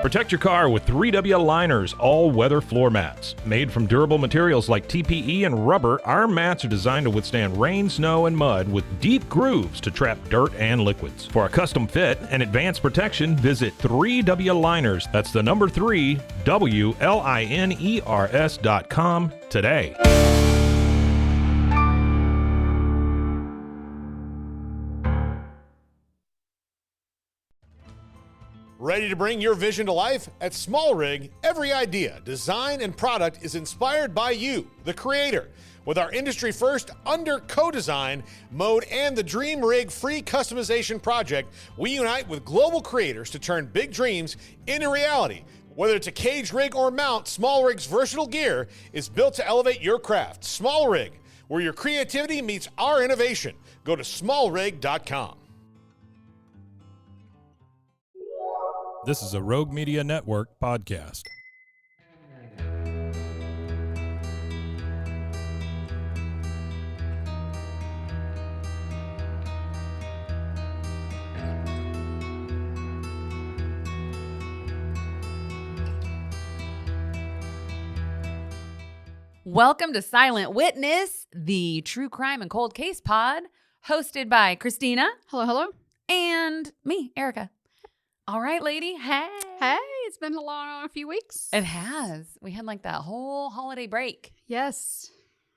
Protect your car with 3W Liners all-weather floor mats. Made from durable materials like TPE and rubber, our mats are designed to withstand rain, snow, and mud with deep grooves to trap dirt and liquids. For a custom fit and advanced protection, visit 3W Liners. That's the number 3, WLINERS.com today. Ready to bring your vision to life? At Small Rig, every idea, design, and product is inspired by you, the creator. With our industry-first under co-design mode and the Dream Rig free customization project, we unite with global creators to turn big dreams into reality. Whether it's a cage rig or mount, Small Rig's versatile gear is built to elevate your craft. Small Rig, where your creativity meets our innovation. Go to smallrig.com. This is a Rogue Media Network podcast. Welcome to Silent Witness, the true crime and cold case pod, hosted by Christina. Hello, hello. And me, Erica. All right, lady. Hey. Hey, it's been a few weeks. It has. We had like that whole holiday break. Yes.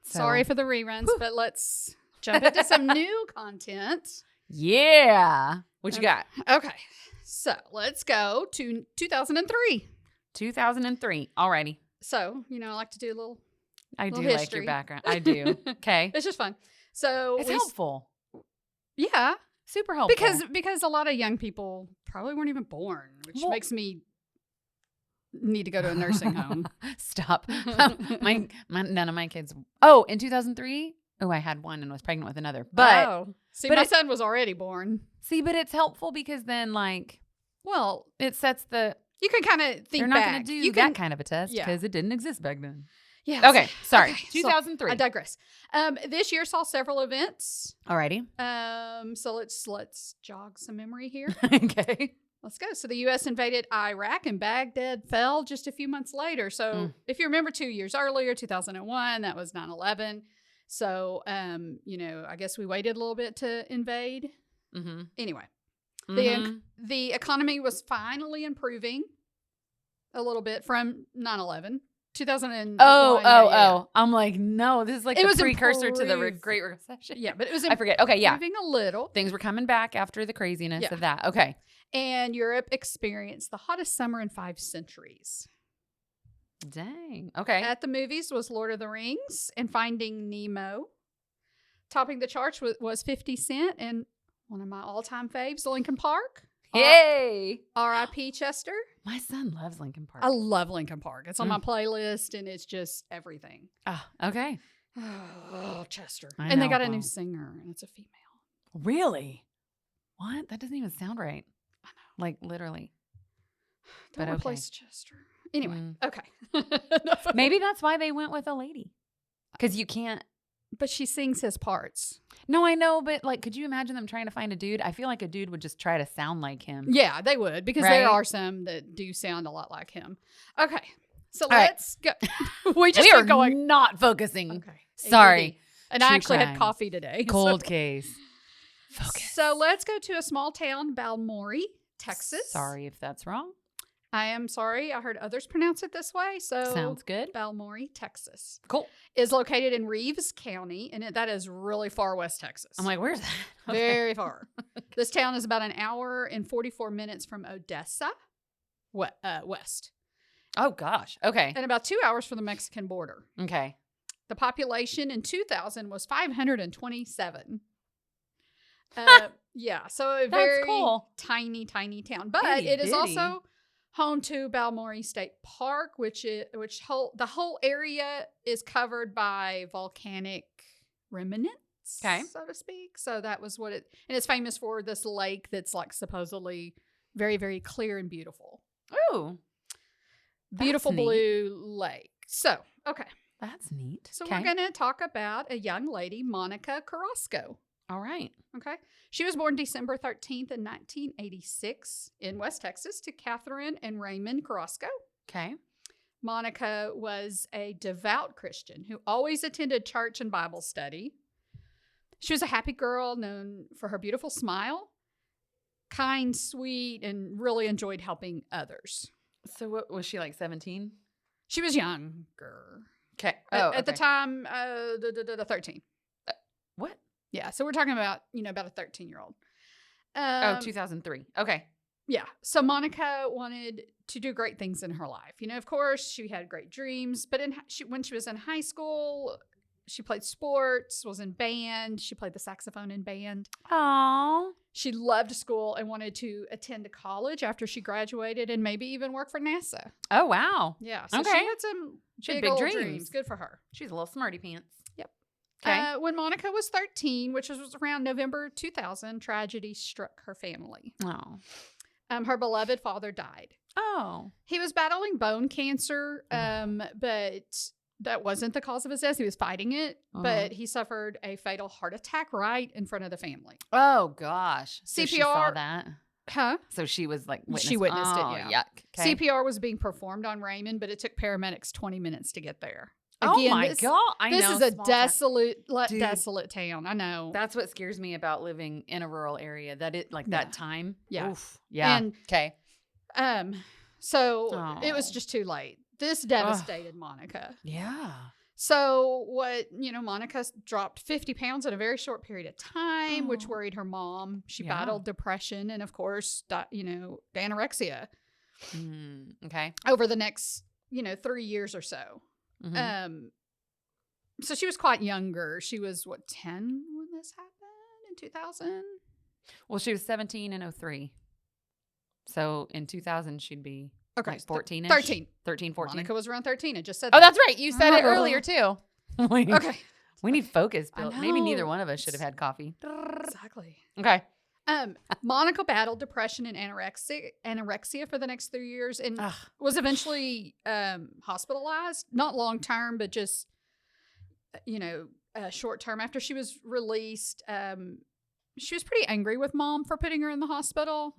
So- Sorry for the reruns, but let's jump into some new content. Yeah. What you got? Okay. So let's go to 2003. 2003. Alrighty. So, I like to do a little I do Little like history. your background. I do. Okay. It's just fun. So It's helpful. Yeah. Super helpful. Because a lot of young people probably weren't even born, which makes me need to go to a nursing home. Stop. None of my kids. Oh, in 2003? Oh, I had one and was pregnant with another. But my son was already born. but it's helpful because then Well, it sets the you can kind of think they're not back. going to do you that kind of a test Yeah. because it didn't exist back then. Yeah. Okay, sorry. Okay, 2003. I digress. This year saw several events. Alrighty. So let's jog some memory here. Okay. Let's go. So the U.S. invaded Iraq and Baghdad fell just a few months later. So if you remember 2 years earlier, 2001, that was 9/11. So, I guess we waited a little bit to invade. Mm-hmm. Anyway, Mm-hmm. the economy was finally improving a little bit from 9/11. 2001. Oh. I'm like, no, this is like It the was precursor to the improved. Great Recession. Yeah, but it was I forget. Okay, yeah. improving a little. Things were coming back after the craziness Yeah. of that. Okay. And Europe experienced the hottest summer in 5 centuries. Dang. Okay. At the movies was Lord of the Rings and Finding Nemo. Topping the charts was 50 Cent and one of my all-time faves, Linkin Park. Yay. R.I.P. Chester. My son loves Linkin Park. I love Linkin Park. It's on my playlist and it's just everything. Oh, okay. Oh, Chester. I And they know, got a well. new singer and it's a female. Really? What? That doesn't even sound right. I know. Like literally. Don't But replace Chester. Anyway, Mm. okay. Maybe that's why they went with a lady. Because you can't. But she sings his parts. No, I know, but could you imagine them trying to find a dude? I feel like a dude would just try to sound like him. Yeah, they would because Right? there are some that do sound a lot like him. Okay, so right. let's go. we just We are keep going. not focusing. Okay, Sorry. ADD. And I True actually crime. had coffee today. Cold So, case. Focus. so let's go to a small town, Balmorhea, Texas. Sorry if that's wrong. I am sorry. I heard others pronounce it this way. So Sounds good. Balmorhea, Texas, Cool. is located in Reeves County, and that is really far west Texas. I'm like, where's that? Okay. Very far. This town is about an hour and 44 minutes from Odessa, west, Oh, gosh. Okay. and about 2 hours from the Mexican border. Okay. The population in 2000 was 527. Yeah, so a That's very cool. tiny town. But Itty it is bitty. also home to Balmorhea State Park, the whole area is covered by volcanic remnants, Okay. so to speak. So that was and it's famous for this lake that's like supposedly very, very clear and beautiful. Ooh. Beautiful neat. blue lake. So, okay. That's neat. So Okay. we're going to talk about a young lady, Monica Carrasco. All right. Okay. She was born December 13th in 1986 in West Texas to Catherine and Raymond Carrasco. Okay. Monica was a devout Christian who always attended church and Bible study. She was a happy girl known for her beautiful smile, kind, sweet, and really enjoyed helping others. So what was she, like 17? She was younger. Okay. At the time, 13. What? Yeah, so we're talking about, about a 13-year-old. 2003. Okay. Yeah. So Monica wanted to do great things in her life. Of course, she had great dreams, but when she was in high school, she played sports, was in band. She played the saxophone in band. Aww. She loved school and wanted to attend college after she graduated and maybe even work for NASA. Oh, wow. Yeah. So Okay. she had some big big old dreams. dreams. Good for her. She's a little smarty pants. Yep. Okay. When Monica was 13, which was around November 2000, tragedy struck her family. Oh. Her beloved father died. Oh. He was battling bone cancer, but that wasn't the cause of his death. He was fighting it, but he suffered a fatal heart attack right in front of the family. Oh, gosh. So CPR. she saw that? Huh? So she was like, She witnessed it, Oh, yeah. Yuck. Okay. CPR was being performed on Raymond, but it took paramedics 20 minutes to get there. Oh, my God. I This know, is a small town. Dude. desolate town. I know. That's what scares me about living in a rural area. That Yeah. time. Yeah. Oof. Yeah. And- okay. So it was Oh. just too late. This devastated Monica. Yeah. So Monica dropped 50 pounds in a very short period of time, which Oh. worried her mom. She Yeah. battled depression and, of course, anorexia Okay. over the next, 3 years or so. Mhm. So she was quite younger. She was, 10 when this happened in 2000? Well, she was 17 in 03. So in 2000, she'd be Okay. like 14-ish? 13. 13, 14. Monica was around 13. I just said Oh, that. that's right. You said it earlier, too. Okay. We need focus, I Bill. Maybe neither know. one of us should have had coffee. Exactly. Okay. Monica battled depression and anorexia for the next 3 years and Ugh. was eventually hospitalized, not long term, but just, short term. After she was released, she was pretty angry with mom for putting her in the hospital,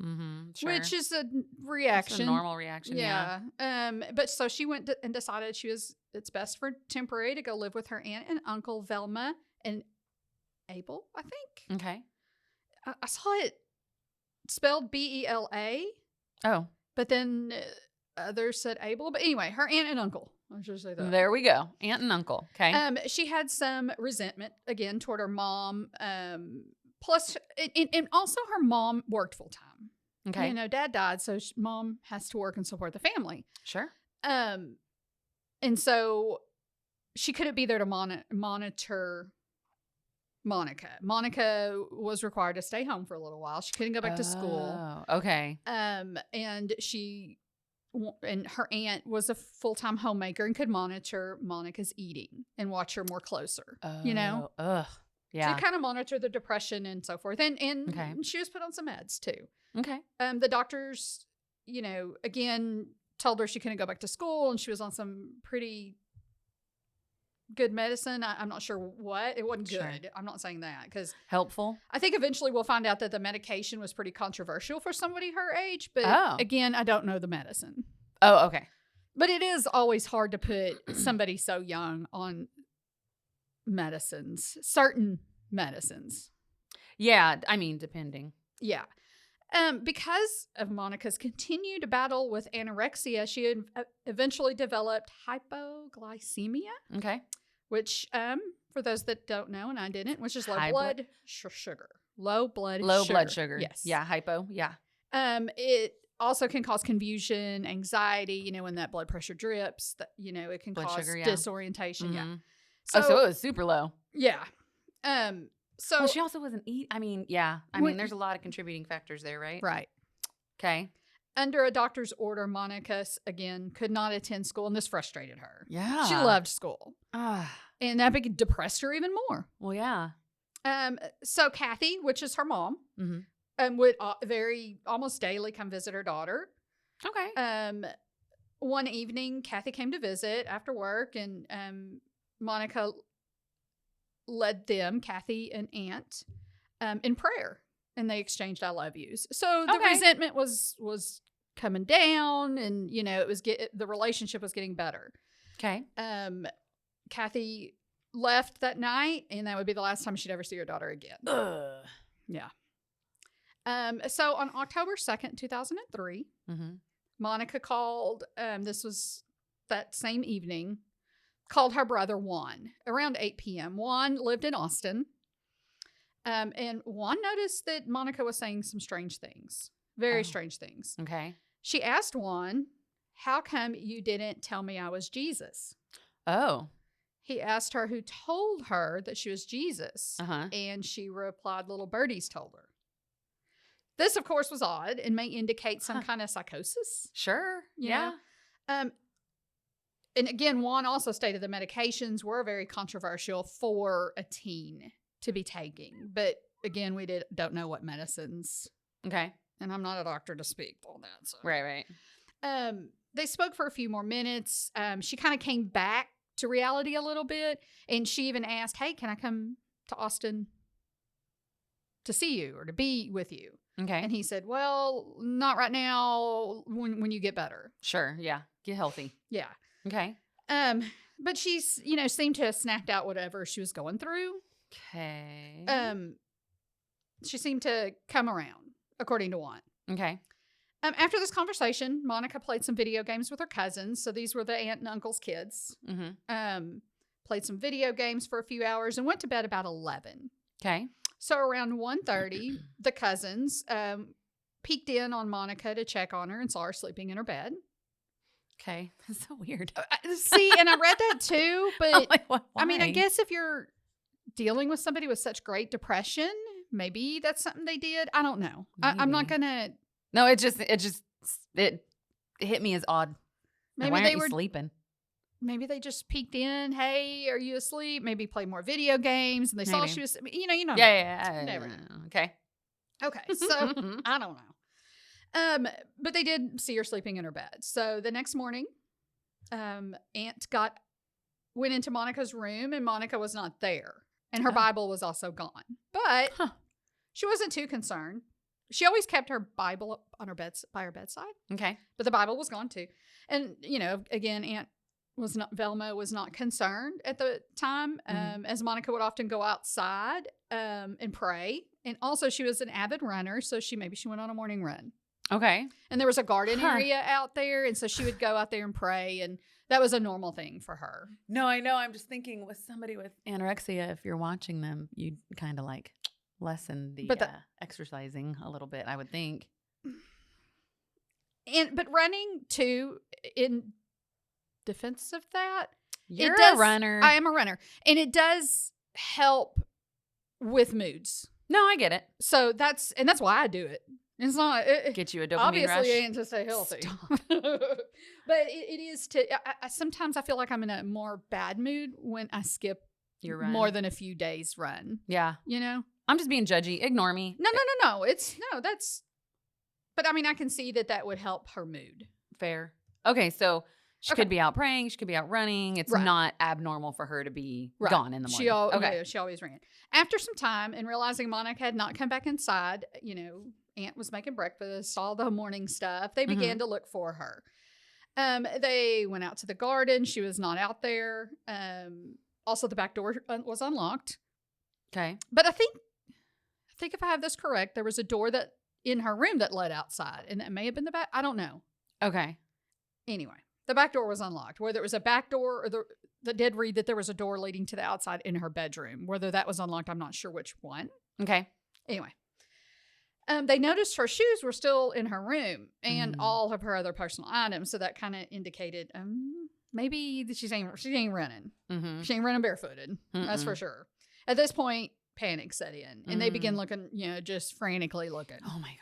Sure. which is a It's reaction. a normal reaction. Yeah. But so she went and decided it's best for temporary to go live with her aunt and uncle Velma and Abel, I think. Okay. I saw it spelled Bela, Oh, but then others said Abel. But anyway, her aunt and uncle. I should say that. there we go. Aunt and uncle. Okay. She had some resentment again toward her mom. Plus, and also her mom worked full time. Okay. Dad died, so mom has to work and support the family. Sure. And so she couldn't be there to monitor Monica. Monica was required to stay home for a little while. She couldn't go back to school. Oh, okay. And her aunt was a full-time homemaker and could monitor Monica's eating and watch her more closer. Oh, ugh. Yeah. To kind of monitor the depression and so forth. And Okay. she was put on some meds too. Okay. The doctors, again, told her she couldn't go back to school and she was on some pretty good medicine. I'm not sure what. It wasn't Sure. good. I'm not saying that because Helpful. I think eventually we'll find out that the medication was pretty controversial for somebody her age. But Oh. again, I don't know the medicine. Oh, okay. But it is always hard to put somebody so young on certain medicines. Yeah. I mean, depending. Yeah. Because of Monica's continued battle with anorexia, she had eventually developed hypoglycemia, Okay. which, for those that don't know, and I didn't, which is low High blood sugar. Low blood Low sugar. blood sugar. Yes. Yeah. Hypo. Yeah. It also can cause confusion, anxiety, when that blood pressure drips, it can Blood cause sugar, yeah. disorientation. Yeah. Mhm. So it was super low. Yeah. So Well, she also wasn't I mean, yeah. I When- mean, there's a lot of contributing factors there, right? right. Okay. Under a doctor's order, Monica, again, could not attend school, and this frustrated her. Yeah. She loved school. Ah. And that depressed her even more. Well, yeah. So Kathy, which is her mom, Mhm. would almost daily come visit her daughter. Okay. One evening, Kathy came to visit after work, and Monica led them, Kathy and aunt, in prayer, and they exchanged "I love yous." So the Okay. resentment was coming down, and the relationship was getting better. Okay. Kathy left that night, and that would be the last time she'd ever see her daughter again. Ugh. Yeah. So on October 2nd, 2003, Mm-hmm. Monica called. This was that same evening. Called her brother Juan around 8 p.m. Juan lived in Austin. And Juan noticed that Monica was saying some strange things. Very strange things. Okay. She asked Juan, "How come you didn't tell me I was Jesus?" Oh. He asked her who told her that she was Jesus. Uh-huh. And she replied, "Little birdies told her." This, of course, was odd and may indicate some kind of psychosis. Sure. You Yeah. know? And again, Juan also stated the medications were very controversial for a teen to be taking. But again, we don't know what medicines. Okay. And I'm not a doctor to speak on that. So. Right. They spoke for a few more minutes. She kind of came back to reality a little bit. And she even asked, "Hey, can I come to Austin to see you or to be with you?" Okay. And he said, "Well, not right now, when you get better." Sure. Yeah. Get healthy. Yeah. Okay. But she's, seemed to have snapped out whatever she was going through. Okay. She seemed to come around, according to Juan. Okay. After this conversation, Monica played some video games with her cousins. So these were the aunt and uncle's kids. Mm-hmm. Played some video games for a few hours and went to bed about 11. Okay. So around 1:30, the cousins peeked in on Monica to check on her and saw her sleeping in her bed. Okay. That's so weird. See, and I read that too, but I'm like, why? I mean, I guess if you're dealing with somebody with such great depression, maybe that's something they did. I don't know. I'm not Maybe. gonna. No, it hit me as odd. Maybe Why they aren't you were sleeping. Maybe they just peeked in. "Hey, are you asleep?" Maybe play more video games, and they saw Maybe. she was. You know. Yeah. Never know. Okay. Okay, so I don't know. But they did see her sleeping in her bed. So the next morning, Aunt went into Monica's room, and Monica was not there, and her Bible was also gone. But she wasn't too concerned. She always kept her Bible on her by her bedside. Okay. But the Bible was gone too. And, again, Velma was not concerned at the time, as Monica would often go outside and pray. And also she was an avid runner, so she went on a morning run. Okay. And there was a garden area out there, and so she would go out there and pray, and that was a normal thing for her. No, I know. I'm just thinking with somebody with anorexia, if you're watching them, you'd kind of like lessen the exercising a little bit, I would think. But running too, in defense of that, You're a runner. I am a runner, and it does help with moods. No, I get it. So that's why I do it. It's not Get you a dopamine obviously rush. ain't to stay healthy, but it is to. Sometimes I feel like I'm in a more bad mood when I skip Your run. more than a few days run. Yeah. I'm just being judgy. Ignore me. No. That's. But I mean, I can see that would help her mood. Fair. Okay, so she could be out praying. She could be out running. It's not abnormal for her to be gone in the morning. She always ran. After some time and realizing Monica had not come back inside, Aunt was making breakfast, all the morning stuff. They began to look for her. They went out to the garden. She was not out there. Also, the back door was unlocked. Okay. But I think if I have this correct, there was a door that in her room that led outside, and that may have been the back. I don't know. Okay. Anyway, the back door was unlocked. Whether it was a back door or that did read that there was a door leading to the outside in her bedroom. Whether that was unlocked, I'm not sure which one. Okay. Anyway. They noticed her shoes were still in her room and all of her other personal items. So that kind of indicated maybe that she ain't running. Mm-hmm. She ain't running barefooted. That's for sure. At this point, panic set in and they began looking, just frantically looking. Oh my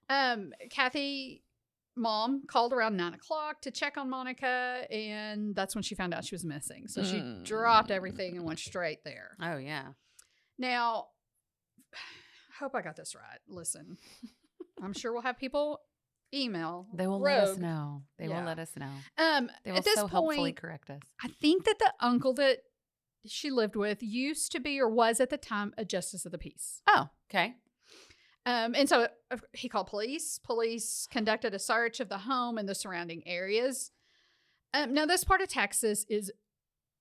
gosh. Kathy, mom, called around 9:00 to check on Monica, and that's when she found out she was missing. So she dropped everything and went straight there. Oh, yeah. Now, I hope I got this right. Listen, I'm sure we'll have people email. They will let us know. They will let us know. They will at this so point, helpfully correct us. I think that the uncle that she lived with used to be or was at the time a justice of the peace. Oh, okay. And so he called police. Police conducted a search of the home and the surrounding areas. Now, this part of Texas is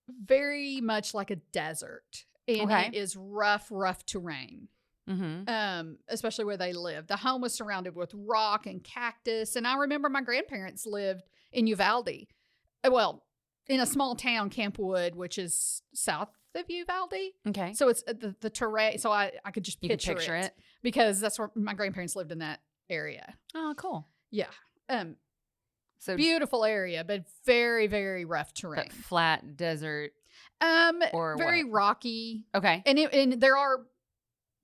very much like a desert, and it is rough terrain. Especially where they lived. The home was surrounded with rock and cactus. And I remember my grandparents lived in Uvalde. Well, in a small town, Campwood, which is south of Uvalde. Okay. So it's the terrain. So I could just picture it because that's where my grandparents lived, in that area. Oh, cool. Yeah. So beautiful area, but very, very rough terrain. But flat desert. Or very rocky. Okay. And there are,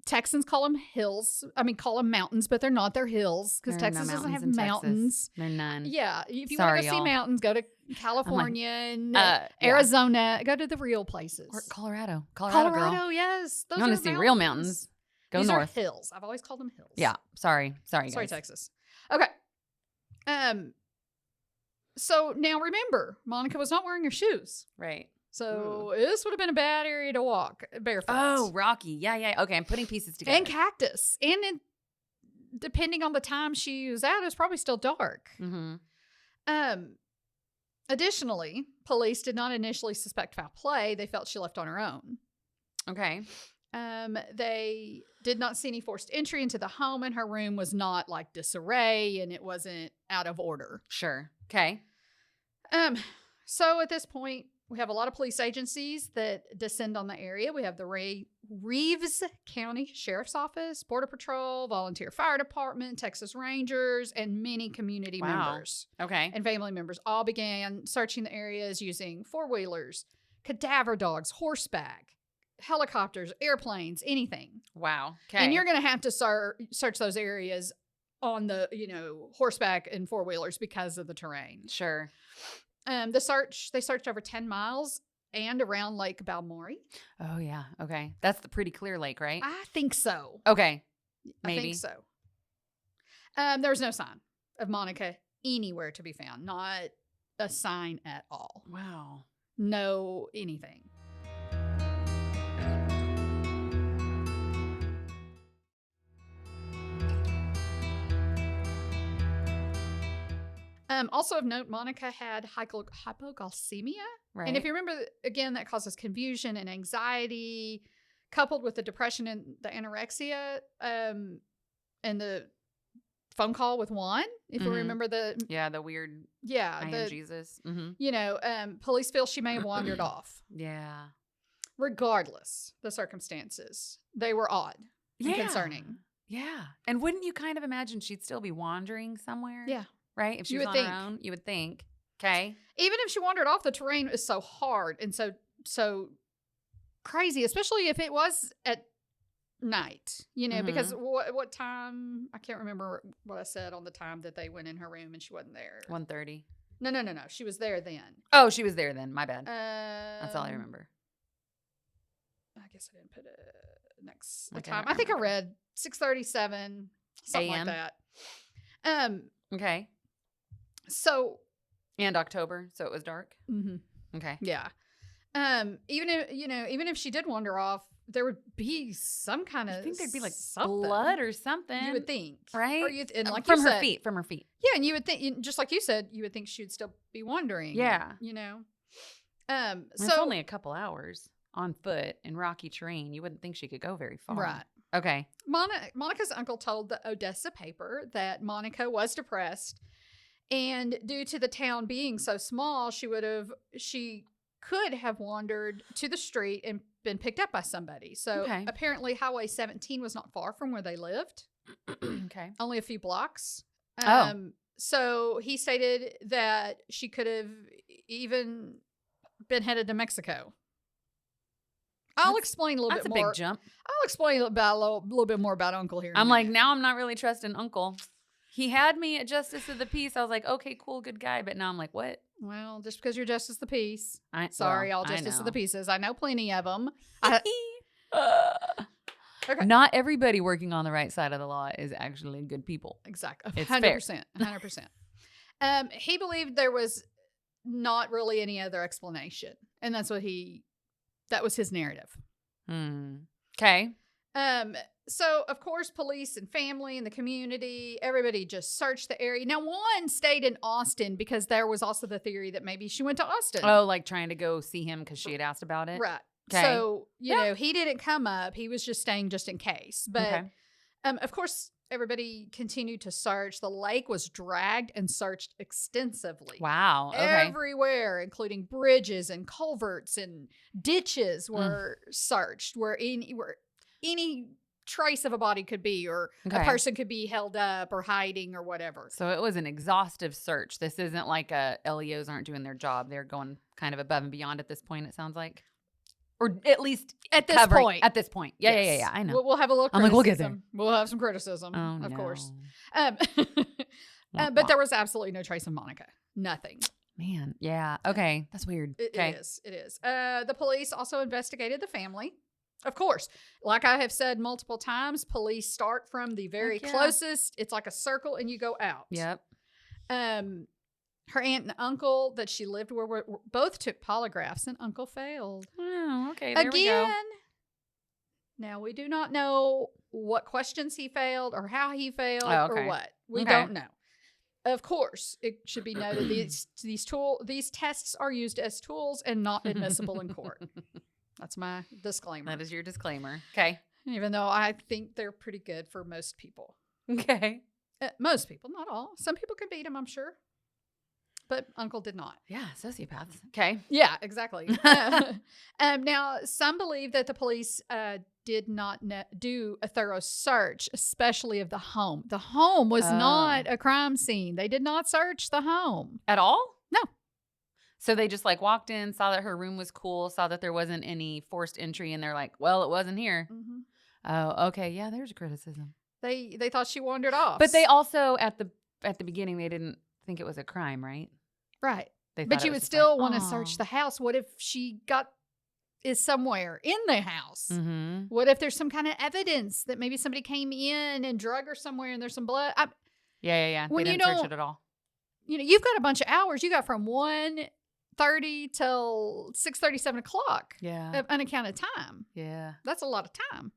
Texans call them hills. I mean, call them mountains, but they're not. They're hills because Texas doesn't have mountains. They're none. Yeah. If you want to go see mountains, go to California and Arizona. Go to the real places. Or Colorado. Colorado, yes. Those you want to see real mountains? Go These north. Are hills. I've always called them hills. Yeah. Sorry, guys. Sorry, Texas. Okay. So now remember, Monica was not wearing her shoes. Right. So this would have been a bad area to walk barefoot. Oh, rocky. Yeah. Okay, I'm putting pieces together. And cactus. And depending on the time she was out, it was probably still dark. Additionally, police did not initially suspect foul play. They felt she left on her own. Okay. They did not see any forced entry into the home, and her room was not like disarray, and it wasn't out of order. Sure. Okay. So at this point, we have a lot of police agencies that descend on the area. We have the Reeves County Sheriff's Office, Border Patrol, Volunteer Fire Department, Texas Rangers, and many community members. Okay. And family members all began searching the areas using four-wheelers, cadaver dogs, horseback, helicopters, airplanes, anything. Wow. Okay. And you're going to have to search those areas on the, horseback and four-wheelers because of the terrain. Sure. They searched over 10 miles and around Lake Balmorhea. Oh, yeah. Okay. That's the pretty clear lake, right? I think so. Okay. Maybe. I think so. There was no sign of Monica anywhere to be found. Not a sign at all. Wow. No anything. Also of note, Monica had hypoglycemia. Right. And if you remember, again, that causes confusion and anxiety, coupled with the depression and the anorexia, and the phone call with Juan, if you remember the... Yeah, the weird... Yeah. I am Jesus. Mm-hmm. Police feel she may have wandered off. Yeah. Regardless the circumstances, they were odd and concerning. Yeah. And wouldn't you kind of imagine she'd still be wandering somewhere? Yeah. Right? If she was on her own, you would think. Okay. Even if she wandered off, the terrain is so hard and so crazy, especially if it was at night, because what time, I can't remember what I said on the time that they went in her room and she wasn't there. 1:30. No. She was there then. Oh, she was there then. My bad. That's all I remember. I guess I didn't put the time. I think I read 6:37, something like that. Okay. So. And October, so it was dark. Mm-hmm. Okay. Yeah. Even if she did wander off, there would be some kind of. I think there'd be like something. Blood or something. You would think, right? Or and like from you her said, feet. From her feet. Yeah, and you would think, just like you said, you would think she would still be wandering. Yeah. So it's only a couple hours on foot in rocky terrain. You wouldn't think she could go very far. Right. Okay. Monica's uncle told the Odessa paper that Monica was depressed, and due to the town being so small, she could have wandered to the street and been picked up by somebody. So apparently Highway 17 was not far from where they lived. Okay. Only a few blocks. Oh. So he stated that she could have even been headed to Mexico. I'll explain a little bit more. That's a big jump. I'll explain about a little bit more about Uncle here. I'm like, now I'm not really trusting Uncle. He had me at Justice of the Peace. I was like, okay, cool, good guy. But now I'm like, what? Well, just because you're Justice of the Peace. Sorry, all Justice of the Pieces. I know plenty of them. Okay. Not everybody working on the right side of the law is actually good people. Exactly. It's 100%. 100%. He believed there was not really any other explanation. And that's what he That was his narrative. Okay. So, of course, police and family and the community, everybody just searched the area. Now, one stayed in Austin because there was also the theory that maybe she went to Austin. Oh, like trying to go see him because she had asked about it? Right. Okay. So, you know, he didn't come up. He was just staying just in case. But, of course, everybody continued to search. The lake was dragged and searched extensively. Wow. Okay. Everywhere, including bridges and culverts and ditches were searched, where any trace of a body could be, or a person could be held up or hiding or whatever. So it was an exhaustive search. This isn't like LEOs aren't doing their job. They're going kind of above and beyond at this point, it sounds like. Or at least at this point. At this point. Yeah, yeah, I know. We'll have a little criticism. I'm like, we'll get there. We'll have some criticism, of course. But there was absolutely no trace of Monica. Nothing. Man, yeah. Okay. That's weird. It is. The police also investigated the family. Of course, like I have said multiple times, police start from the very closest. It's like a circle and you go out. Yep. Her aunt and uncle that she lived with were both took polygraphs, and uncle failed. Oh, okay. There we go. Now we do not know what questions he failed or how he failed or what. We don't know. Of course, it should be noted these tests are used as tools and not admissible in court. That's my disclaimer. That is your disclaimer. Okay. Even though I think they're pretty good for most people. Okay. Most people, not all. Some people can beat them, I'm sure. But Uncle did not. Yeah, sociopaths. Okay. Yeah, exactly. Now, some believe that the police did not do a thorough search, especially of the home. The home was not a crime scene. They did not search the home. At all? No. So they just like walked in, saw that her room was cool, saw that there wasn't any forced entry, and they're like, well, it wasn't here. Mm-hmm. Oh, okay. Yeah, there's a criticism. They thought she wandered off. But they also, at the beginning, they didn't think it was a crime, right? Right. But you would still want to search the house. What if she is somewhere in the house? Mm-hmm. What if there's some kind of evidence that maybe somebody came in and drug her somewhere and there's some blood? Yeah. They didn't search it at all. You know, you've got a bunch of hours. You got from 1:30 till 6:30, 7 o'clock. Yeah. Of unaccounted time. Yeah. That's a lot of time.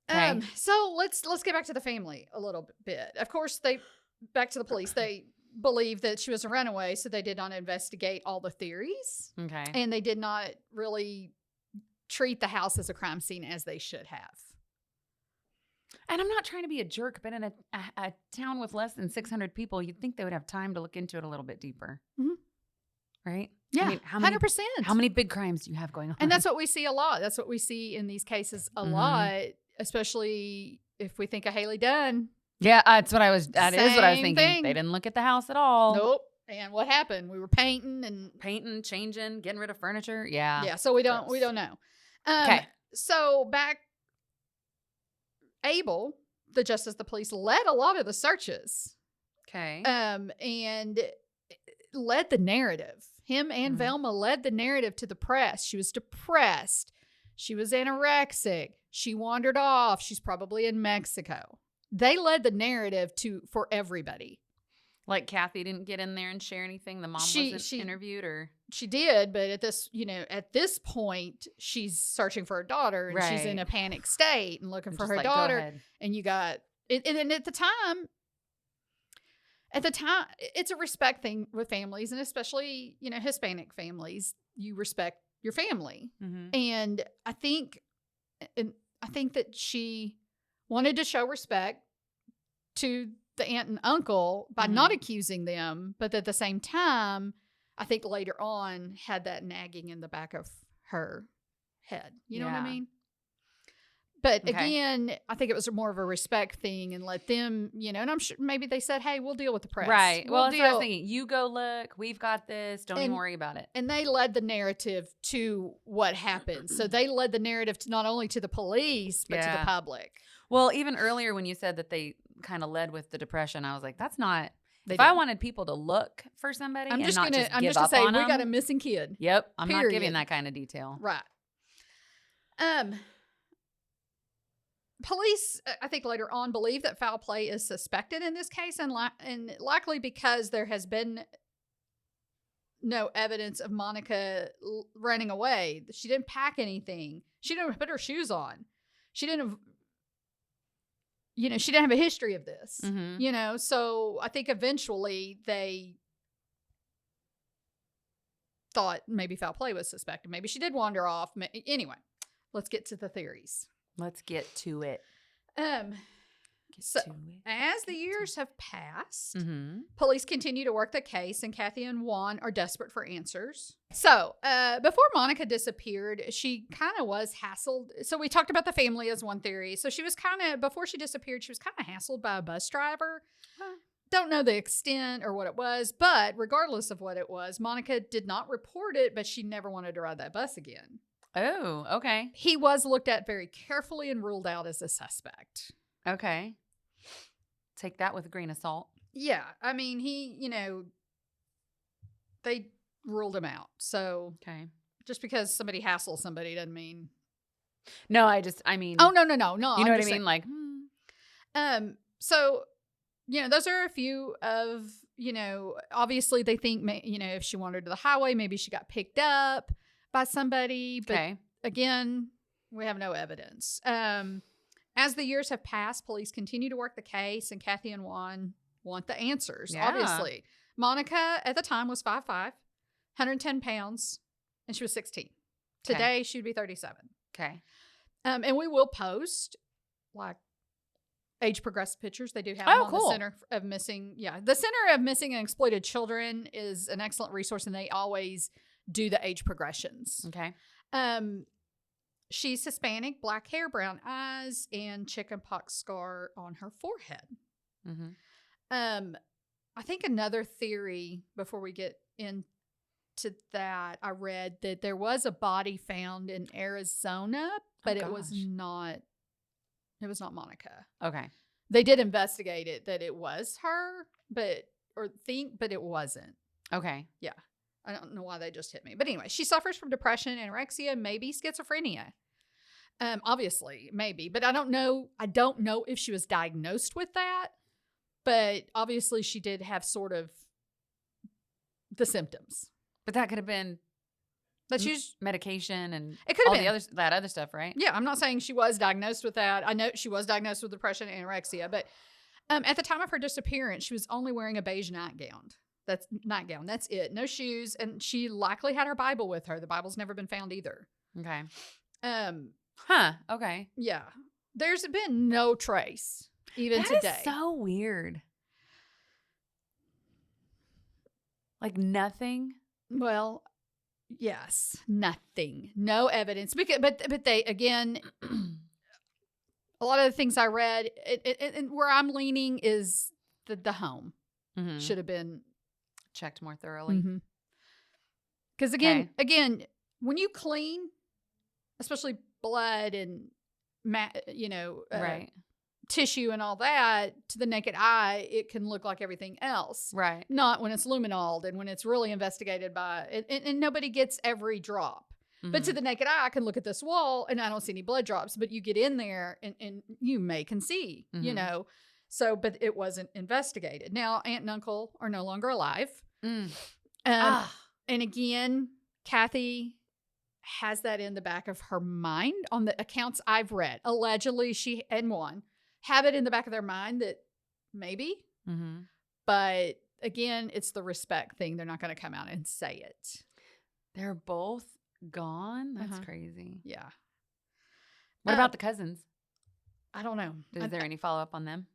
Okay. So let's get back to the family a little bit. Of course, back to the police. They believe that she was a runaway, so they did not investigate all the theories. Okay. And they did not really treat the house as a crime scene as they should have. And I'm not trying to be a jerk, but in a town with less than 600 people, you'd think they would have time to look into it a little bit deeper. Mm-hmm. Right? Yeah, I mean, 100%. How many big crimes do you have going on? And that's what we see a lot. That's what we see in these cases a lot, especially if we think of Haley Dunn. Yeah, that is what I was thinking. Thing. They didn't look at the house at all. Nope. And what happened? We were painting, changing, getting rid of furniture. Yeah. Yeah. So we don't know. Okay. So Abel, the justice of the police, led a lot of the searches. Okay. And led the narrative. Him and Velma led the narrative to the press. She was depressed. She was anorexic. She wandered off. She's probably in Mexico. They led the narrative for everybody. Like Kathy didn't get in there and share anything. The mom wasn't interviewed, or she did, but at this point, she's searching for her daughter, and she's in a panic state and looking for her daughter. And you got it, and at the time, it's a respect thing with families, and especially Hispanic families. You respect your family, and I think that she wanted to show respect to the aunt and uncle by not accusing them, but at the same time, I think later on had that nagging in the back of her head. You know what I mean? But again, I think it was more of a respect thing and let them, and I'm sure maybe they said, hey, we'll deal with the press. Right. Well, that's what I was thinking. You go look. We've got this. Don't even worry about it. And they led the narrative to what happened. So they led the narrative not only to the police, but to the public. Well, even earlier when you said that they kind of led with the depression, I was like, that's not. If I wanted people to look for somebody, I'm just gonna say we got a missing kid. Yep, I'm not giving that kind of detail. Right. Police, I think later on, believe that foul play is suspected in this case, and likely because there has been no evidence of Monica running away. She didn't pack anything. She didn't put her shoes on. She didn't have a history of this, so I think eventually they thought maybe foul play was suspected. Maybe she did wander off. Anyway, let's get to the theories. Let's get to it. As the years have passed, police continue to work the case, and Kathy and Juan are desperate for answers. So, before Monica disappeared, she kind of was hassled. So we talked about the family as one theory. So she was before she disappeared, she was kind of hassled by a bus driver. Don't know the extent or what it was, but regardless of what it was, Monica did not report it, but she never wanted to ride that bus again. Oh, okay. He was looked at very carefully and ruled out as a suspect. Okay. Take that with a grain of salt. Yeah. I mean, they ruled him out. So, okay. Just because somebody hassles somebody doesn't mean. No, I mean. Oh, no. You know what I mean? Like, So, those are a few of, obviously they think, if she wandered to the highway, maybe she got picked up by somebody. But again, we have no evidence. As the years have passed, police continue to work the case, and Kathy and Juan want the answers, obviously. Monica, at the time, was 5'5", 110 pounds, and she was 16. Today, she would be 37. Okay. And we will post, like, age-progressed pictures. They do have them on the Center of Missing. Yeah, the Center of Missing and Exploited Children is an excellent resource, and they always do the age progressions. Okay. She's Hispanic, black hair, brown eyes, and chickenpox scar on her forehead. I think another theory, before we get into that, I read that there was a body found in Arizona, but it was not Monica. Okay. They did investigate it, that it was her, but it wasn't. Okay. Yeah. I don't know why they just hit me. But anyway, she suffers from depression, anorexia, maybe schizophrenia. Obviously, maybe. But I don't know if she was diagnosed with that. But obviously, she did have sort of the symptoms. But that could have been medication and it could have been that other stuff, right? Yeah, I'm not saying she was diagnosed with that. I know she was diagnosed with depression and anorexia. But at the time of her disappearance, she was only wearing a beige nightgown. That's it. No shoes. And she likely had her Bible with her. The Bible's never been found either. Okay. Okay. Yeah. There's been no trace even today. That is so weird. Like nothing? Well, yes. Nothing. No evidence. But they, again, a lot of the things I read, and where I'm leaning is the home should have been checked more thoroughly. Because again, when you clean, especially blood and tissue and all that, to the naked eye, it can look like everything else. Right. Not when it's luminoled and when it's really investigated by, and nobody gets every drop. But to the naked eye, I can look at this wall and I don't see any blood drops. But you get in there and you can see, So, but it wasn't investigated. Now, aunt and uncle are no longer alive. And again, Kathy has that in the back of her mind on the accounts I've read. Allegedly, she and Juan have it in the back of their mind that maybe. But again, it's the respect thing. They're not going to come out and say it. They're both gone? That's crazy. Yeah. What about the cousins? I don't know. Is there any follow-up on them?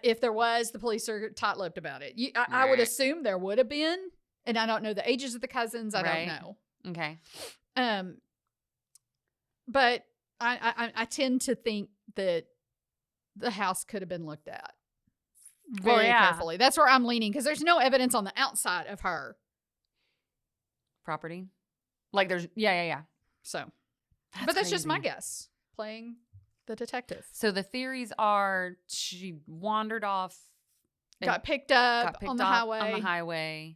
If there was, the police are tight-lipped about it. I would assume there would have been, and I don't know the ages of the cousins. I don't know. Okay. But I tend to think that the house could have been looked at very carefully. That's where I'm leaning, because there's no evidence on the outside of her property. Like there's, yeah. So, but that's just my guess, playing the detective. So the theories are she wandered off, got picked up on the highway,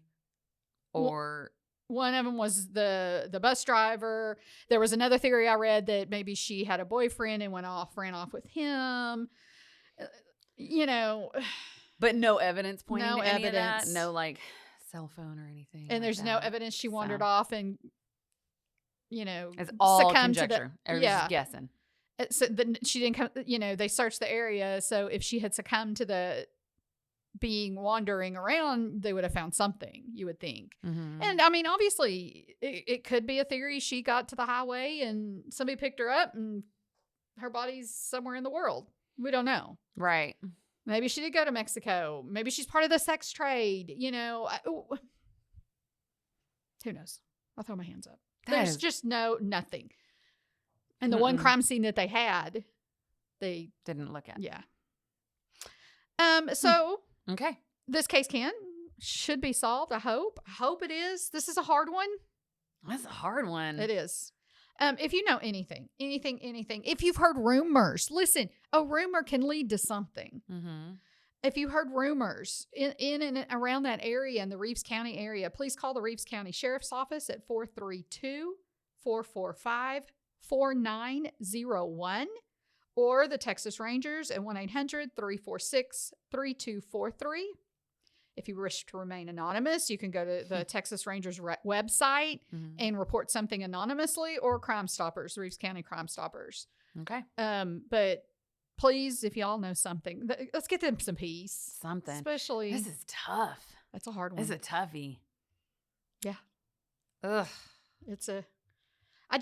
or one of them was the bus driver. There was another theory I read that maybe she had a boyfriend and ran off with him. But no evidence pointing to any of that. No, like cell phone or anything. And like there's no that. evidence she wandered So, off and, you know, It's all succumbed conjecture. to Everybody's yeah. just guessing. So she didn't come, you know, they searched the area. So if she had succumbed to the being wandering around, they would have found something, you would think. Mm-hmm. And I mean, obviously, it could be a theory. She got to the highway and somebody picked her up and her body's somewhere in the world. We don't know. Right. Maybe she did go to Mexico. Maybe she's part of the sex trade. You know, who knows? I'll throw my hands up. There's just nothing. And the one crime scene that they had, they didn't look at. Yeah. So okay, this case should be solved. I hope it is. This is a hard one. That's a hard one. It is. If you know anything, if you've heard rumors, listen, a rumor can lead to something. Mm-hmm. If you heard rumors in and around that area, in the Reeves County area, please call the Reeves County Sheriff's Office at 432-445-4901 or the Texas Rangers at 1-800-346-3243. If you wish to remain anonymous, you can go to the Texas Rangers website and report something anonymously, or Crime Stoppers, Reeves County Crime Stoppers. Okay. But please, if y'all know something, let's get them some peace. Something. Especially. This is tough. That's a hard one. This is a toughie. Yeah. Ugh. I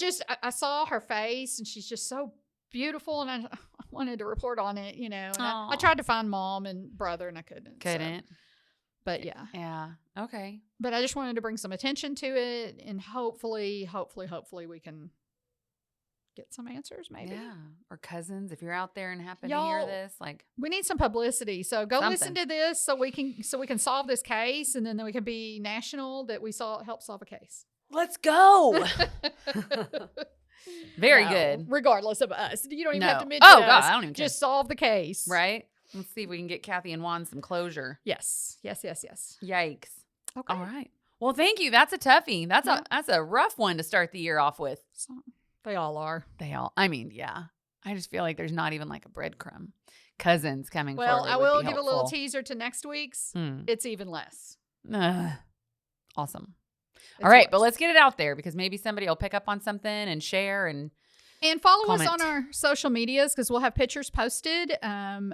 saw her face and she's just so beautiful, and I wanted to report on it, you know. And I tried to find mom and brother and I couldn't. So. But yeah. Yeah. Okay. But I just wanted to bring some attention to it, and hopefully we can get some answers, maybe. Yeah. Or cousins, if you're out there and happen Y'all, to hear this, like, we need some publicity. So go listen to this so we can solve this case, and then we can be national that we help solve a case. let's go. Very good. Regardless of us. You don't even have to mention God, us. I don't even care. Just solve the case. Right? Let's see if we can get Kathy and Juan some closure. Yes. Yikes. Okay. All right. Well, thank you. That's a toughie. That's a rough one to start the year off with. So, they all are. I mean, yeah. I just feel like there's not even like a breadcrumb. Cousins coming forward. Well, I will give helpful. a little teaser to next week's. It's even less. Awesome. It's all right, worse. but let's get it out there because maybe somebody will pick up on something and share and follow comment. us on our social medias, because we'll have pictures posted on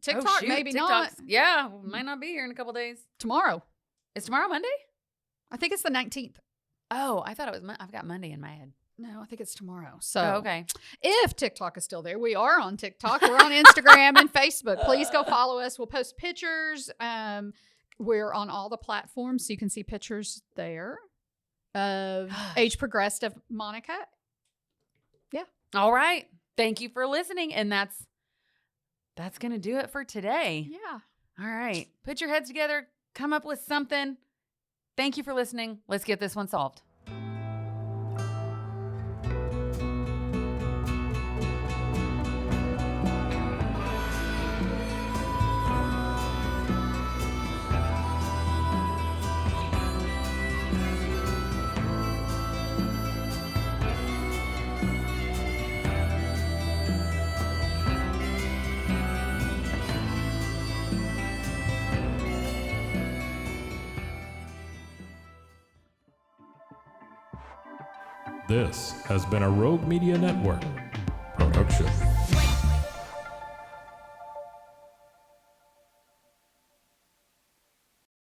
TikTok, maybe not. Yeah, might not be here in a couple days. Tomorrow. Is tomorrow Monday? I think it's the 19th. Oh, I thought it was. I've got Monday in my head. No, I think it's tomorrow. So okay. If TikTok is still there, we are on TikTok. We're on Instagram and Facebook. Please go follow us. We'll post pictures. We're on all the platforms, so you can see pictures there of age progressed of Monica. Yeah. All right. Thank you for listening. And that's going to do it for today. Yeah. All right. Put your heads together. Come up with something. Thank you for listening. Let's get this one solved. This has been a Rogue Media Network production.